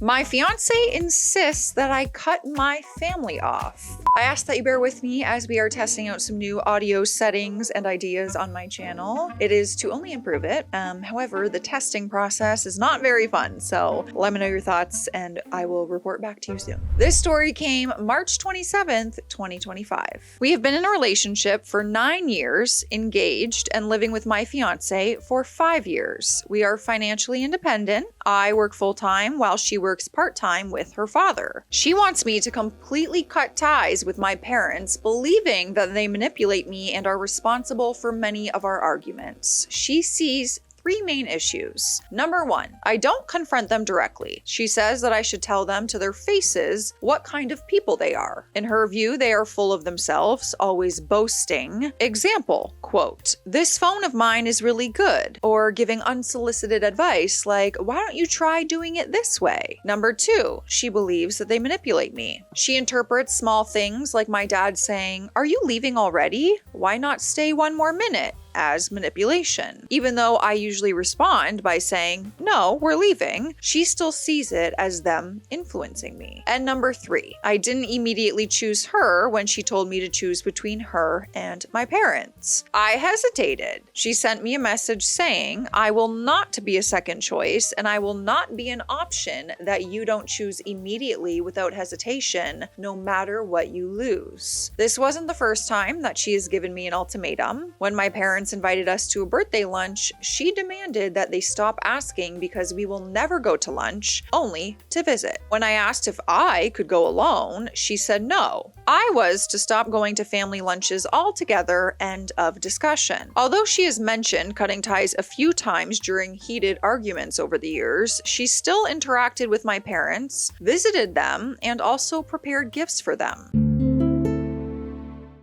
My fiance insists that I cut my family off. I ask that you bear with me as we are testing out some new audio settings and ideas on my channel. It is to only improve it. However, the testing process is not very fun, so let me know your thoughts and I will report back to you soon. This story came March 27th, 2025. We have been in a relationship for 9 years, engaged, and living with my fiance for 5 years. We are financially independent. I work full-time while she works part-time with her father. She wants me to completely cut ties with my parents, believing that they manipulate me and are responsible for many of our arguments. She sees 3 main issues. Number 1, I don't confront them directly. She says that I should tell them to their faces what kind of people they are. In her view, they are full of themselves, always boasting. Example, quote, "This phone of mine is really good," or giving unsolicited advice like, "Why don't you try doing it this way?" Number 2, she believes that they manipulate me. She interprets small things like my dad saying, "Are you leaving already? Why not stay 1 more minute?" as manipulation. Even though I usually respond by saying, "No, we're leaving," she still sees it as them influencing me. And number 3, I didn't immediately choose her when she told me to choose between her and my parents. I hesitated. She sent me a message saying, "I will not be a second choice and I will not be an option that you don't choose immediately without hesitation, no matter what you lose." This wasn't the first time that she has given me an ultimatum. When my parents invited us to a birthday lunch, she demanded that they stop asking because we will never go to lunch, only to visit. When I asked if I could go alone, she said no. I was to stop going to family lunches altogether, end of discussion. Although she has mentioned cutting ties a few times during heated arguments over the years, she still interacted with my parents, visited them, and also prepared gifts for them.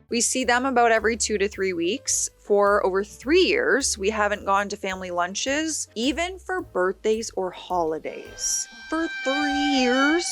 We see them about every 2 to 3 weeks. For over 3 years, we haven't gone to family lunches, even for birthdays or holidays. For 3 years?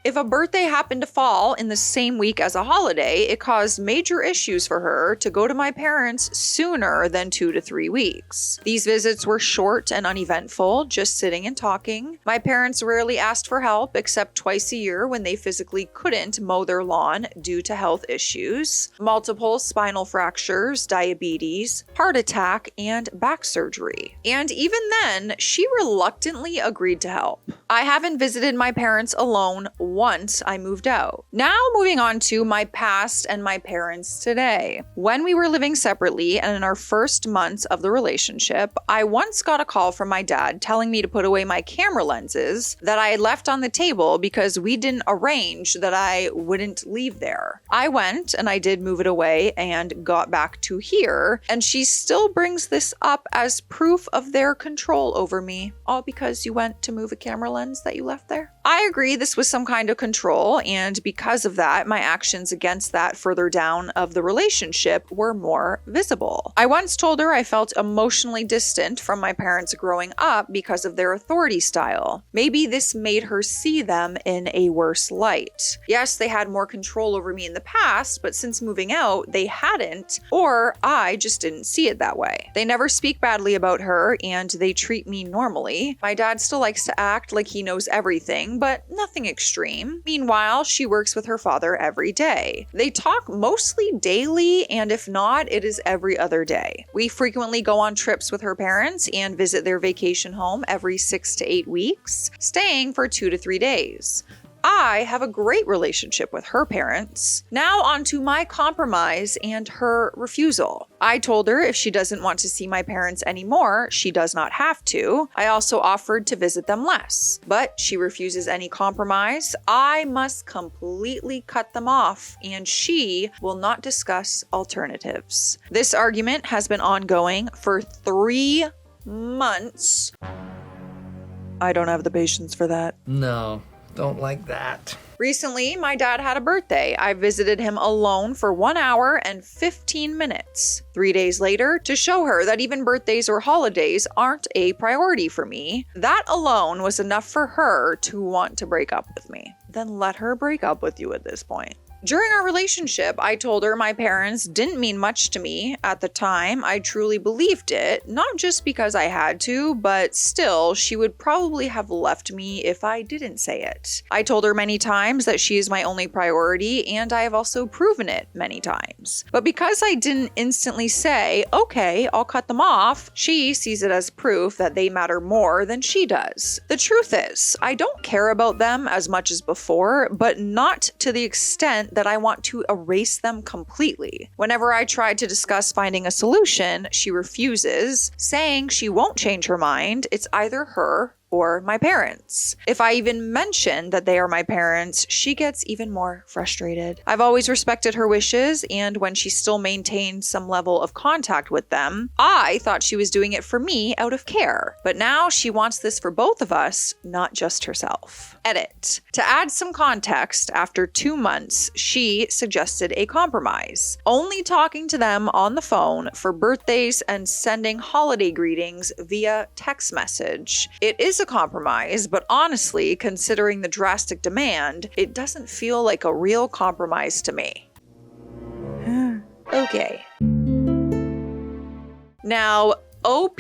If a birthday happened to fall in the same week as a holiday, it caused major issues for her to go to my parents sooner than 2 to 3 weeks. These visits were short and uneventful, just sitting and talking. My parents rarely asked for help except twice a year when they physically couldn't mow their lawn due to health issues, multiple spinal fractures, diabetes, heart attack, and back surgery. And even then, she reluctantly agreed to help. I haven't visited my parents alone once I moved out. Now moving on to my past and my parents today. When we were living separately and in our first months of the relationship, I once got a call from my dad telling me to put away my camera lenses that I had left on the table because we didn't arrange that I wouldn't leave there. I went and I did move it away and got back to here, and she still brings this up as proof of their control over me, all because you went to move a camera lens that you left there. I agree this was some kind of control, and because of that, my actions against that further down of the relationship were more visible. I once told her I felt emotionally distant from my parents growing up because of their authority style. Maybe this made her see them in a worse light. Yes, they had more control over me in the past, but since moving out, they hadn't, or I just didn't see it that way. They never speak badly about her, and they treat me normally. My dad still likes to act like he knows everything, but nothing extreme. Meanwhile, she works with her father every day. They talk mostly daily, and if not, it is every other day. We frequently go on trips with her parents and visit their vacation home every 6 to 8 weeks, staying for 2 to 3 days. I have a great relationship with her parents. Now on to my compromise and her refusal. I told her if she doesn't want to see my parents anymore, she does not have to. I also offered to visit them less, but she refuses any compromise. I must completely cut them off, and she will not discuss alternatives. This argument has been ongoing for 3 months. I don't have the patience for that. No. Don't like that. Recently, my dad had a birthday. I visited him alone for 1 hour and 15 minutes. 3 days later, to show her that even birthdays or holidays aren't a priority for me, that alone was enough for her to want to break up with me. Then let her break up with you at this point. During our relationship, I told her my parents didn't mean much to me at the time. I truly believed it, not just because I had to, but still, she would probably have left me if I didn't say it. I told her many times that she is my only priority, and I have also proven it many times. But because I didn't instantly say, okay, I'll cut them off, she sees it as proof that they matter more than she does. The truth is, I don't care about them as much as before, but not to the extent that I want to erase them completely. Whenever I try to discuss finding a solution, she refuses, saying she won't change her mind. It's either her or my parents. If I even mention that they are my parents, she gets even more frustrated. I've always respected her wishes, and when she still maintained some level of contact with them, I thought she was doing it for me out of care. But now she wants this for both of us, not just herself. Edit. To add some context, after 2 months, she suggested a compromise. Only talking to them on the phone for birthdays and sending holiday greetings via text message. It is a compromise, but honestly, considering the drastic demand, it doesn't feel like a real compromise to me. Okay. Now, OP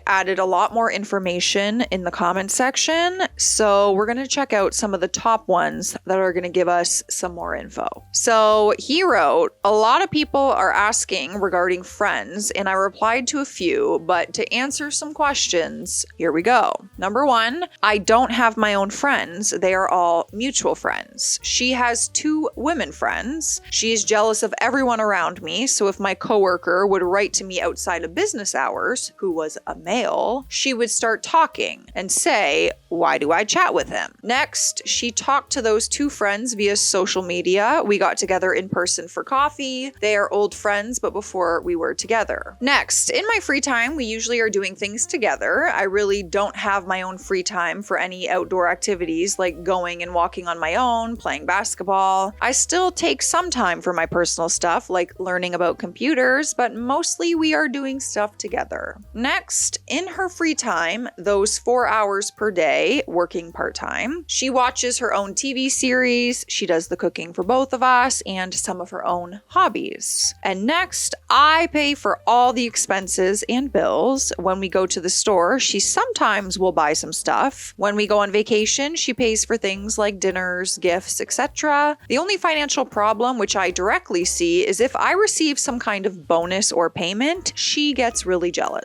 added a lot more information in the comment section, so we're going to check out some of the top ones that are going to give us some more info. So he wrote, a lot of people are asking regarding friends, and I replied to a few, but to answer some questions, here we go. Number 1, I don't have my own friends. They are all mutual friends. She has 2 women friends. She is jealous of everyone around me, so if my coworker would write to me outside of business hours, who was a male, she would start talking and say, why do I chat with him? Next, she talked to those 2 friends via social media. We got together in person for coffee. They are old friends, but before we were together. Next, in my free time, we usually are doing things together. I really don't have my own free time for any outdoor activities like going and walking on my own, playing basketball. I still take some time for my personal stuff like learning about computers, but mostly we are doing stuff together. Next, in her free time, those 4 hours per day, working part-time, she watches her own TV series, she does the cooking for both of us, and some of her own hobbies. And next, I pay for all the expenses and bills. When we go to the store, she sometimes will buy some stuff. When we go on vacation, she pays for things like dinners, gifts, etc. The only financial problem which I directly see is if I receive some kind of bonus or payment, she gets really jealous.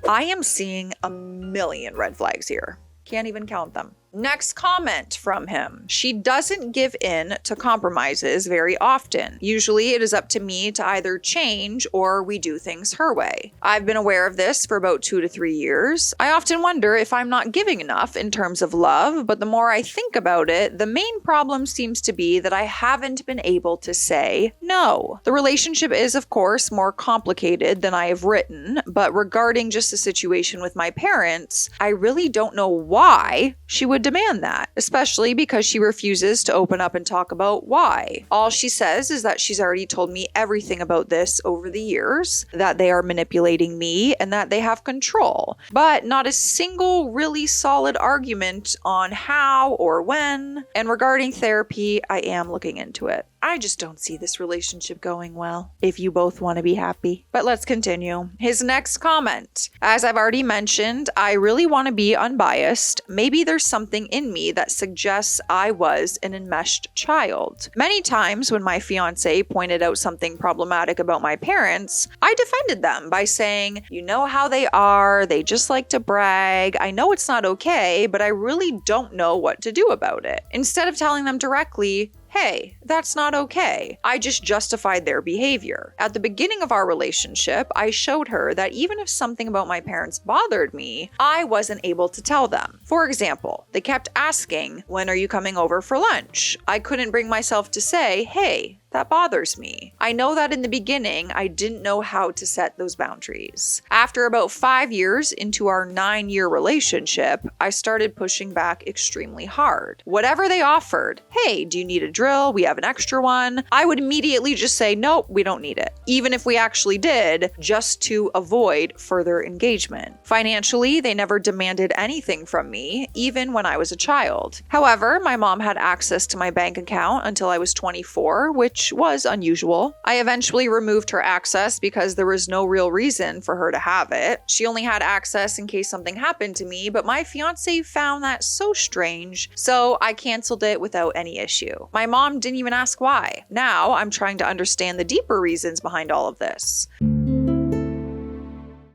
I am seeing a million red flags here. Can't even count them. Next comment from him. She doesn't give in to compromises very often. Usually it is up to me to either change or we do things her way. I've been aware of this for about 2 to 3 years. I often wonder if I'm not giving enough in terms of love, but the more I think about it, the main problem seems to be that I haven't been able to say no. The relationship is, of course, more complicated than I have written, but regarding just the situation with my parents, I really don't know why she would demand that, especially because she refuses to open up and talk about why. All she says is that she's already told me everything about this over the years, that they are manipulating me and that they have control, but not a single really solid argument on how or when. And regarding therapy, I am looking into it. I just don't see this relationship going well if you both want to be happy. But let's continue. His next comment. As I've already mentioned, I really want to be unbiased. Maybe there's something in me that suggests I was an enmeshed child. Many times when my fiance pointed out something problematic about my parents, I defended them by saying, you know how they are, they just like to brag. I know it's not okay, but I really don't know what to do about it. Instead of telling them directly, hey, that's not okay, I just justified their behavior. At the beginning of our relationship, I showed her that even if something about my parents bothered me, I wasn't able to tell them. For example, they kept asking, when are you coming over for lunch? I couldn't bring myself to say, hey, that bothers me. I know that in the beginning, I didn't know how to set those boundaries. After about 5 years into our 9-year relationship, I started pushing back extremely hard. Whatever they offered, hey, do you need a drill? We have an extra one. I would immediately just say, nope, we don't need it. Even if we actually did, just to avoid further engagement. Financially, they never demanded anything from me, even when I was a child. However, my mom had access to my bank account until I was 24, which was unusual. I eventually removed her access because there was no real reason for her to have it. She only had access in case something happened to me, but my fiance found that so strange, so I canceled it without any issue. My mom didn't even ask why. Now I'm trying to understand the deeper reasons behind all of this.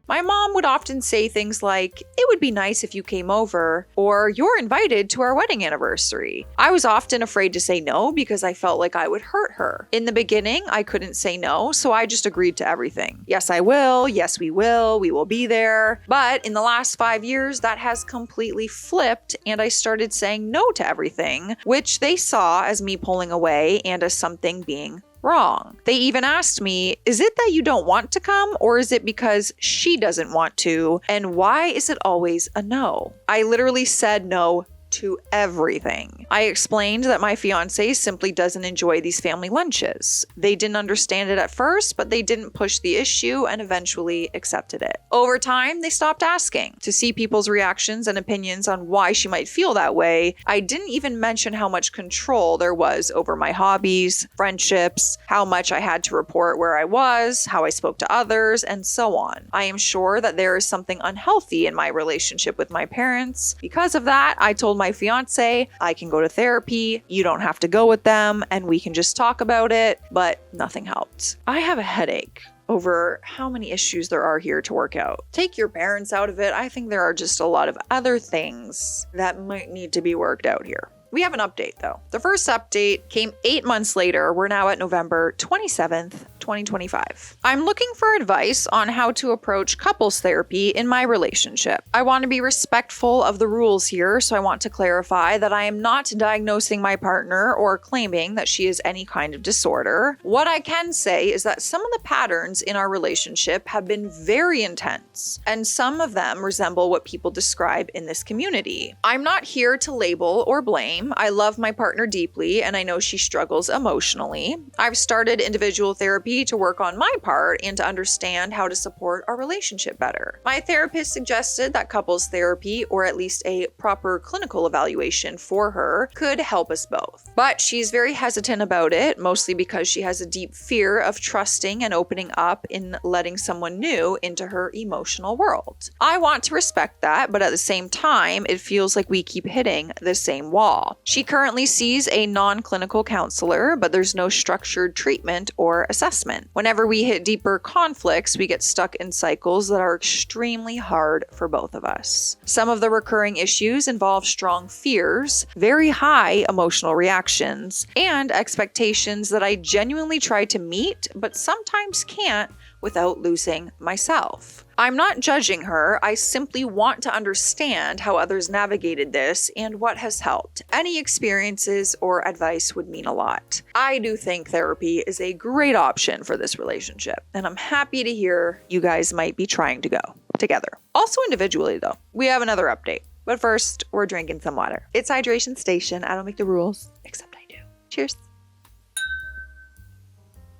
My mom would often say things like, it would be nice if you came over, or you're invited to our wedding anniversary. I was often afraid to say no because I felt like I would hurt her. In the beginning, I couldn't say no, so I just agreed to everything. Yes, I will. Yes, we will be there. But in the last 5 years, that has completely flipped, and I started saying no to everything, which they saw as me pulling away and as something being wrong. They even asked me, is it that you don't want to come, or is it because she doesn't want to? And why is it always a no? I literally said no to everything. I explained that my fiance simply doesn't enjoy these family lunches. They didn't understand it at first, but they didn't push the issue and eventually accepted it. Over time, they stopped asking. To see people's reactions and opinions on why she might feel that way, I didn't even mention how much control there was over my hobbies, friendships, how much I had to report where I was, how I spoke to others, and so on. I am sure that there is something unhealthy in my relationship with my parents. Because of that, I told my fiance, I can go to therapy, you don't have to go with them, and we can just talk about it, but nothing helped. I have a headache over how many issues there are here to work out. Take your parents out of it. I think there are just a lot of other things that might need to be worked out here. We have an update though. The first update came 8 months later. We're now at November 27th, 2025. I'm looking for advice on how to approach couples therapy in my relationship. I want to be respectful of the rules here, so I want to clarify that I am not diagnosing my partner or claiming that she has any kind of disorder. What I can say is that some of the patterns in our relationship have been very intense, and some of them resemble what people describe in this community. I'm not here to label or blame. I love my partner deeply, and I know she struggles emotionally. I've started individual therapy to work on my part and to understand how to support our relationship better. My therapist suggested that couples therapy, or at least a proper clinical evaluation for her, could help us both. But she's very hesitant about it, mostly because she has a deep fear of trusting and opening up in letting someone new into her emotional world. I want to respect that, but at the same time, it feels like we keep hitting the same wall. She currently sees a non-clinical counselor, but there's no structured treatment or assessment. Whenever we hit deeper conflicts, we get stuck in cycles that are extremely hard for both of us. Some of the recurring issues involve strong fears, very high emotional reactions, and expectations that I genuinely try to meet, but sometimes can't without losing myself. I'm not judging her. I simply want to understand how others navigated this and what has helped. Any experiences or advice would mean a lot. I do think therapy is a great option for this relationship, and I'm happy to hear you guys might be trying to go together. Also individually though, we have another update. But first, we're drinking some water. It's Hydration Station. I don't make the rules, except I do. Cheers.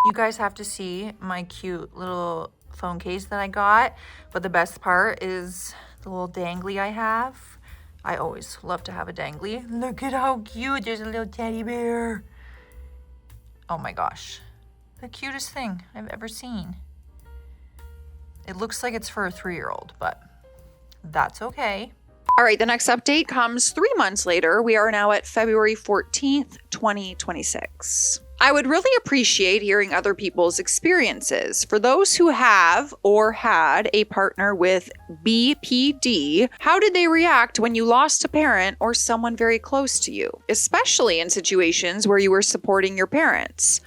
You guys have to see my cute little phone case that I got, but the best part is the little dangly I have. I always love to have a dangly. Look at how cute, there's a little teddy bear. Oh my gosh, the cutest thing I've ever seen. It looks like it's for a 3-year-old, but that's okay. All right, the next update comes 3 months later. We are now at February 14th, 2026. I would really appreciate hearing other people's experiences. For those who have or had a partner with BPD, how did they react when you lost a parent or someone very close to you, especially in situations where you were supporting your parents?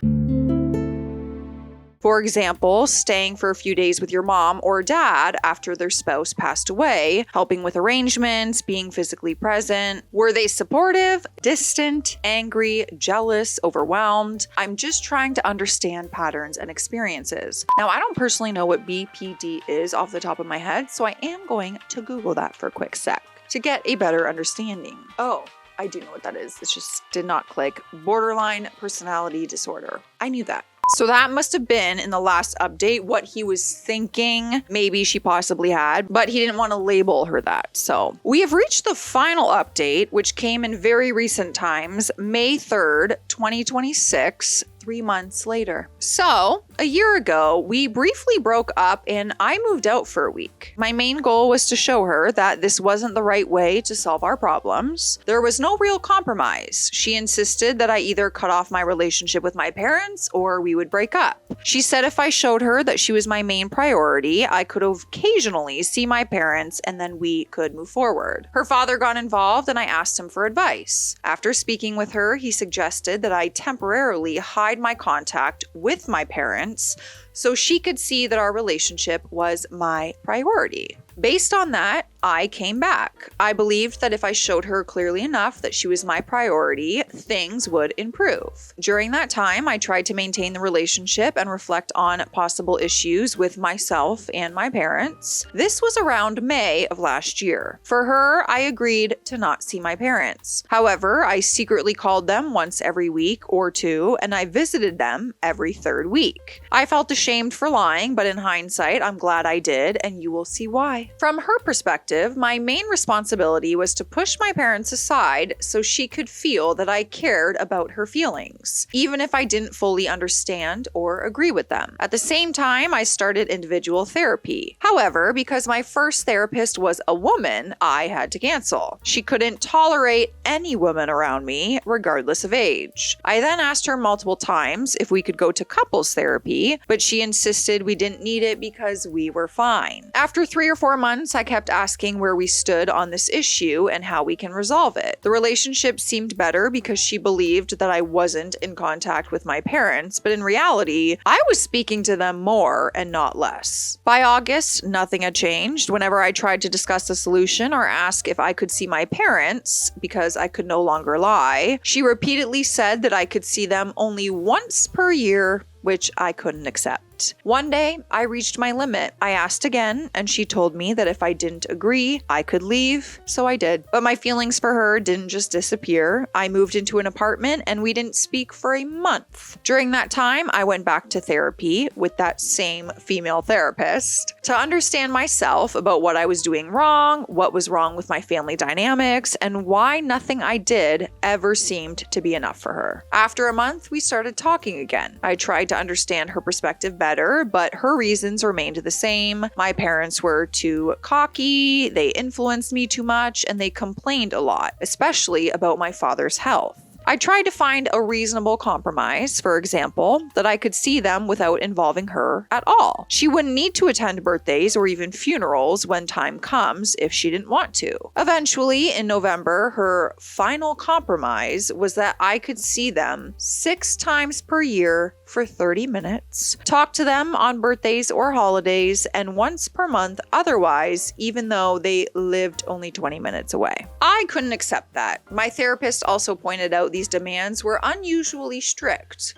For example, staying for a few days with your mom or dad after their spouse passed away, helping with arrangements, being physically present. Were they supportive, distant, angry, jealous, overwhelmed? I'm just trying to understand patterns and experiences. Now, I don't personally know what BPD is off the top of my head, so I am going to Google that for a quick sec to get a better understanding. Oh, I do know what that is. It just did not click. Borderline personality disorder. I knew that. So that must have been in the last update what he was thinking maybe she possibly had, but he didn't want to label her that. So we have reached the final update, which came in very recent times, May 3rd, 2026. 3 months later. So, a year ago, we briefly broke up and I moved out for a week. My main goal was to show her that this wasn't the right way to solve our problems. There was no real compromise. She insisted that I either cut off my relationship with my parents or we would break up. She said if I showed her that she was my main priority, I could occasionally see my parents and then we could move forward. Her father got involved and I asked him for advice. After speaking with her, he suggested that I temporarily hide my contact with my parents so she could see that our relationship was my priority. Based on that, I came back. I believed that if I showed her clearly enough that she was my priority, things would improve. During that time, I tried to maintain the relationship and reflect on possible issues with myself and my parents. This was around May of last year. For her, I agreed to not see my parents. However, I secretly called them once every week or two, and I visited them every third week. I felt ashamed for lying, but in hindsight, I'm glad I did, and you will see why. From her perspective, my main responsibility was to push my parents aside so she could feel that I cared about her feelings, even if I didn't fully understand or agree with them. At the same time, I started individual therapy. However, because my first therapist was a woman, I had to cancel. She couldn't tolerate any woman around me, regardless of age. I then asked her multiple times if we could go to couples therapy, but she insisted we didn't need it because we were fine. After 3 or 4 months, I kept asking where we stood on this issue and how we can resolve it. The relationship seemed better because she believed that I wasn't in contact with my parents, but in reality, I was speaking to them more and not less. By August, nothing had changed. Whenever I tried to discuss a solution or ask if I could see my parents, because I could no longer lie, she repeatedly said that I could see them only once per year, which I couldn't accept. One day, I reached my limit. I asked again, and she told me that if I didn't agree, I could leave, so I did. But my feelings for her didn't just disappear. I moved into an apartment, and we didn't speak for a month. During that time, I went back to therapy with that same female therapist to understand myself about what I was doing wrong, what was wrong with my family dynamics, and why nothing I did ever seemed to be enough for her. After a month, we started talking again. I tried to understand her perspective better, but her reasons remained the same. My parents were too cocky, they influenced me too much, and they complained a lot, especially about my father's health. I tried to find a reasonable compromise, for example, that I could see them without involving her at all. She wouldn't need to attend birthdays or even funerals when time comes if she didn't want to. Eventually, in November, her final compromise was that I could see them 6 times per year for 30 minutes, talk to them on birthdays or holidays, and once per month otherwise, even though they lived only 20 minutes away. I couldn't accept that. My therapist also pointed out these demands were unusually strict.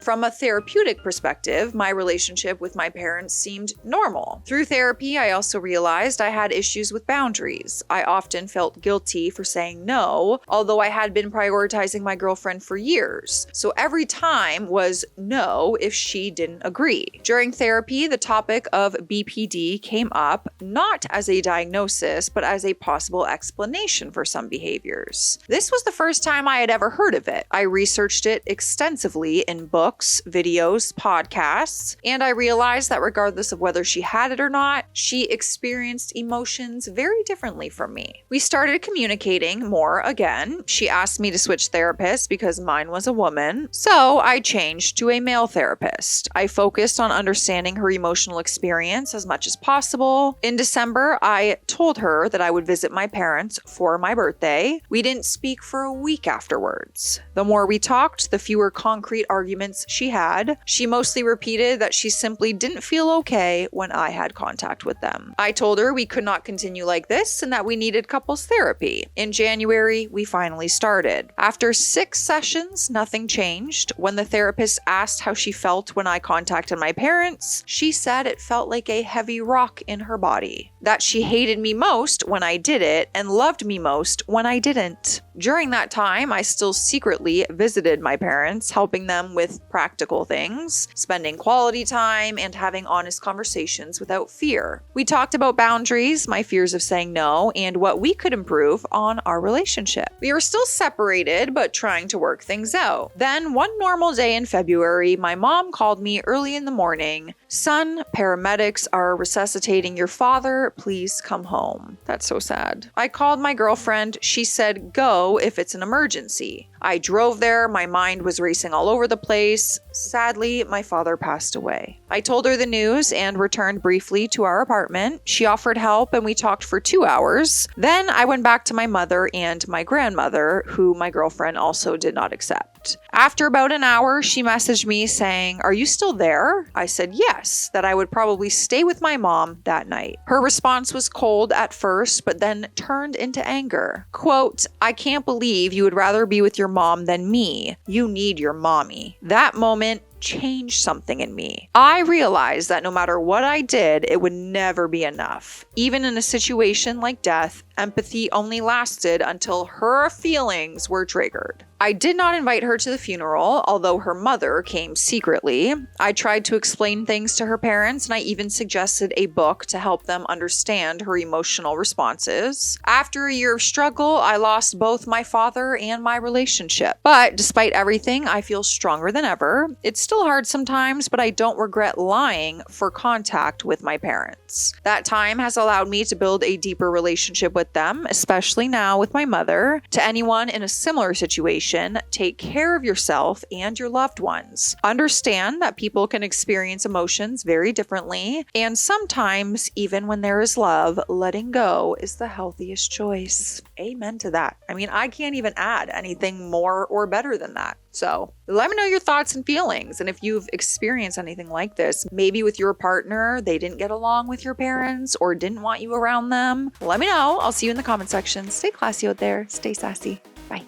From a therapeutic perspective, my relationship with my parents seemed normal. Through therapy, I also realized I had issues with boundaries. I often felt guilty for saying no, although I had been prioritizing my girlfriend for years. So every time was no if she didn't agree. During therapy, the topic of BPD came up not as a diagnosis, but as a possible explanation for some behaviors. This was the first time I had ever heard of it. I researched it extensively in books, videos, podcasts, and I realized that regardless of whether she had it or not, she experienced emotions very differently from me. We started communicating more again. She asked me to switch therapists because mine was a woman, so I changed to a male therapist. I focused on understanding her emotional experience as much as possible. In December, I told her that I would visit my parents for my birthday. We didn't speak for a week afterwards. The more we talked, the fewer concrete arguments feelings she had. She mostly repeated that she simply didn't feel okay when I had contact with them. I told her we could not continue like this and that we needed couples therapy. In January, we finally started. After 6 sessions, nothing changed. When the therapist asked how she felt when I contacted my parents, she said it felt like a heavy rock in her body. That she hated me most when I did it and loved me most when I didn't. During that time, I still secretly visited my parents, helping them with practical things, spending quality time, and having honest conversations without fear. We talked about boundaries, my fears of saying no, and what we could improve on our relationship. We were still separated, but trying to work things out. Then, one normal day in February, my mom called me early in the morning. "Son, paramedics are resuscitating your father. Please come home." That's so sad. I called my girlfriend. She said, "Go if it's an emergency." I drove there. My mind was racing all over the place. Sadly, my father passed away. I told her the news and returned briefly to our apartment. She offered help and we talked for 2 hours. Then I went back to my mother and my grandmother, who my girlfriend also did not accept. After about an hour, she messaged me saying, "Are you still there?" I said yes, that I would probably stay with my mom that night. Her response was cold at first, but then turned into anger. Quote, "I can't believe you would rather be with your mom than me. You need your mommy." That moment changed something in me. I realized that no matter what I did, it would never be enough. Even in a situation like death, empathy only lasted until her feelings were triggered. I did not invite her to the funeral, although her mother came secretly. I tried to explain things to her parents, and I even suggested a book to help them understand her emotional responses. After a year of struggle, I lost both my father and my relationship. But despite everything, I feel stronger than ever. It's still hard sometimes, but I don't regret lying for contact with my parents. That time has allowed me to build a deeper relationship with them, especially now with my mother. To anyone in a similar situation, take care of yourself and your loved ones. Understand that people can experience emotions very differently, and sometimes, even when there is love, letting go is the healthiest choice. Amen to that. I mean, I can't even add anything more or better than that. So let me know your thoughts and feelings. And if you've experienced anything like this, maybe with your partner, they didn't get along with your parents or didn't want you around them, let me know. I'll see you in the comment section. Stay classy out there. Stay sassy. Bye.